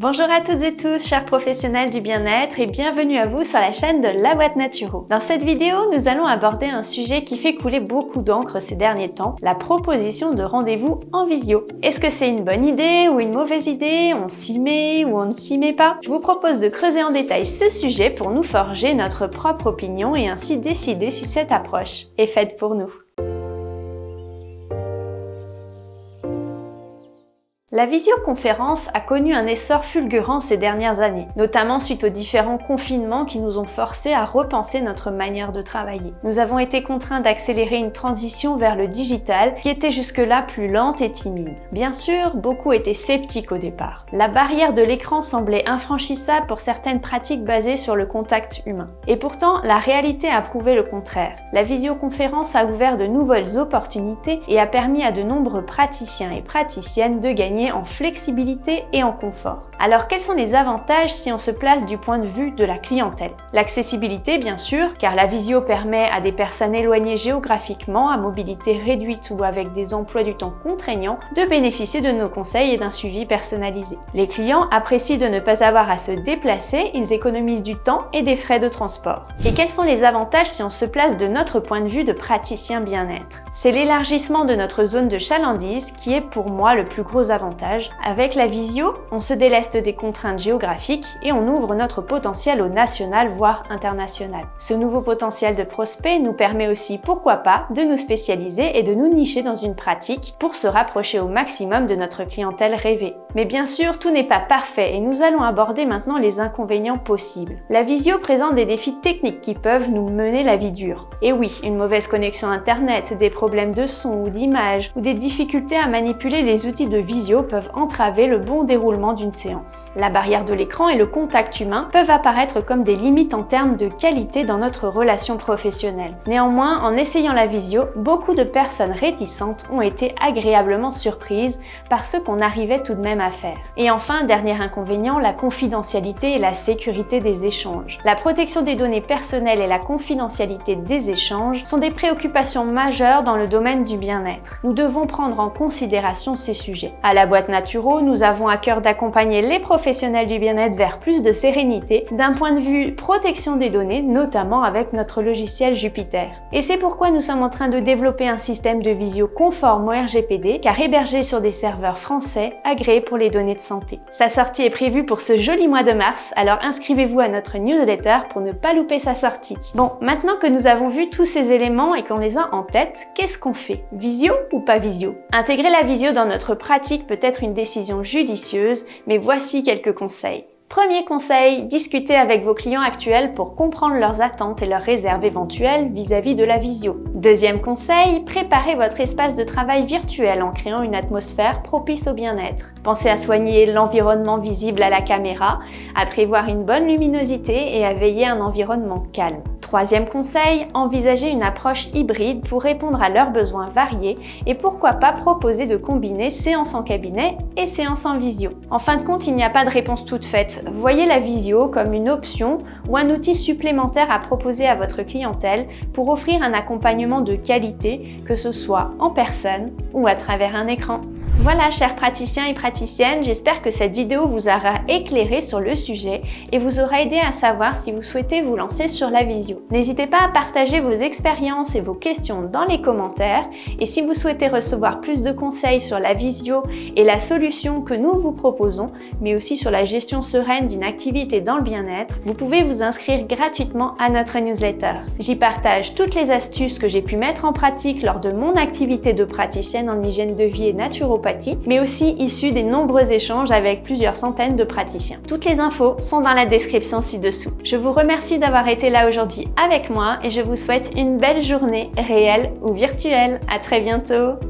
Bonjour à toutes et tous, chers professionnels du bien-être et bienvenue à vous sur la chaîne de La Boîte Naturo. Dans cette vidéo, nous allons aborder un sujet qui fait couler beaucoup d'encre ces derniers temps, la proposition de rendez-vous en visio. Est-ce que c'est une bonne idée ou une mauvaise idée? On s'y met ou on ne s'y met pas? Je vous propose de creuser en détail ce sujet pour nous forger notre propre opinion et ainsi décider si cette approche est faite pour nous. La visioconférence a connu un essor fulgurant ces dernières années, notamment suite aux différents confinements qui nous ont forcés à repenser notre manière de travailler. Nous avons été contraints d'accélérer une transition vers le digital qui était jusque-là plus lente et timide. Bien sûr, beaucoup étaient sceptiques au départ. La barrière de l'écran semblait infranchissable pour certaines pratiques basées sur le contact humain. Et pourtant, la réalité a prouvé le contraire. La visioconférence a ouvert de nouvelles opportunités et a permis à de nombreux praticiens et praticiennes de gagner en flexibilité et en confort. Alors quels sont les avantages si on se place du point de vue de la clientèle? L'accessibilité bien sûr, car la visio permet à des personnes éloignées géographiquement, à mobilité réduite ou avec des emplois du temps contraignants, de bénéficier de nos conseils et d'un suivi personnalisé. Les clients apprécient de ne pas avoir à se déplacer, ils économisent du temps et des frais de transport. Et quels sont les avantages si on se place de notre point de vue de praticien bien-être? C'est l'élargissement de notre zone de chalandise qui est pour moi le plus gros avantage. Avec la visio, on se déleste des contraintes géographiques et on ouvre notre potentiel au national voire international. Ce nouveau potentiel de prospect nous permet aussi, pourquoi pas, de nous spécialiser et de nous nicher dans une pratique pour se rapprocher au maximum de notre clientèle rêvée. Mais bien sûr, tout n'est pas parfait et nous allons aborder maintenant les inconvénients possibles. La visio présente des défis techniques qui peuvent nous mener la vie dure. Et oui, une mauvaise connexion internet, des problèmes de son ou d'image ou des difficultés à manipuler les outils de visio peuvent entraver le bon déroulement d'une séance. La barrière de l'écran et le contact humain peuvent apparaître comme des limites en termes de qualité dans notre relation professionnelle. Néanmoins, en essayant la visio, beaucoup de personnes réticentes ont été agréablement surprises par ce qu'on arrivait tout de même à faire. Et enfin, dernier inconvénient, la confidentialité et la sécurité des échanges. La protection des données personnelles et la confidentialité des échanges sont des préoccupations majeures dans le domaine du bien-être. Nous devons prendre en considération ces sujets. À la Boîte Naturo, nous avons à cœur d'accompagner les professionnels du bien-être vers plus de sérénité d'un point de vue protection des données, notamment avec notre logiciel Jupiter. Et c'est pourquoi nous sommes en train de développer un système de visio conforme au RGPD, car hébergé sur des serveurs français agréés pour les données de santé. Sa sortie est prévue pour ce joli mois de mars, alors inscrivez-vous à notre newsletter pour ne pas louper sa sortie. Bon, maintenant que nous avons vu tous ces éléments et qu'on les a en tête, qu'est-ce qu'on fait? Visio ou pas visio? Intégrer la visio dans notre pratique peut être une décision judicieuse, mais voici quelques conseils. Premier conseil, discutez avec vos clients actuels pour comprendre leurs attentes et leurs réserves éventuelles vis-à-vis de la visio. Deuxième conseil, préparez votre espace de travail virtuel en créant une atmosphère propice au bien-être. Pensez à soigner l'environnement visible à la caméra, à prévoir une bonne luminosité et à veiller à un environnement calme. Troisième conseil, envisagez une approche hybride pour répondre à leurs besoins variés et pourquoi pas proposer de combiner séance en cabinet et séance en visio. En fin de compte, il n'y a pas de réponse toute faite. Voyez la visio comme une option ou un outil supplémentaire à proposer à votre clientèle pour offrir un accompagnement de qualité, que ce soit en personne ou à travers un écran. Voilà, chers praticiens et praticiennes, j'espère que cette vidéo vous aura éclairé sur le sujet et vous aura aidé à savoir si vous souhaitez vous lancer sur la visio. N'hésitez pas à partager vos expériences et vos questions dans les commentaires et si vous souhaitez recevoir plus de conseils sur la visio et la solution que nous vous proposons, mais aussi sur la gestion sereine d'une activité dans le bien-être, vous pouvez vous inscrire gratuitement à notre newsletter. J'y partage toutes les astuces que j'ai pu mettre en pratique lors de mon activité de praticienne en hygiène de vie et naturopathie, mais aussi issus des nombreux échanges avec plusieurs centaines de praticiens. Toutes les infos sont dans la description ci-dessous. Je vous remercie d'avoir été là aujourd'hui avec moi et je vous souhaite une belle journée réelle ou virtuelle. À très bientôt!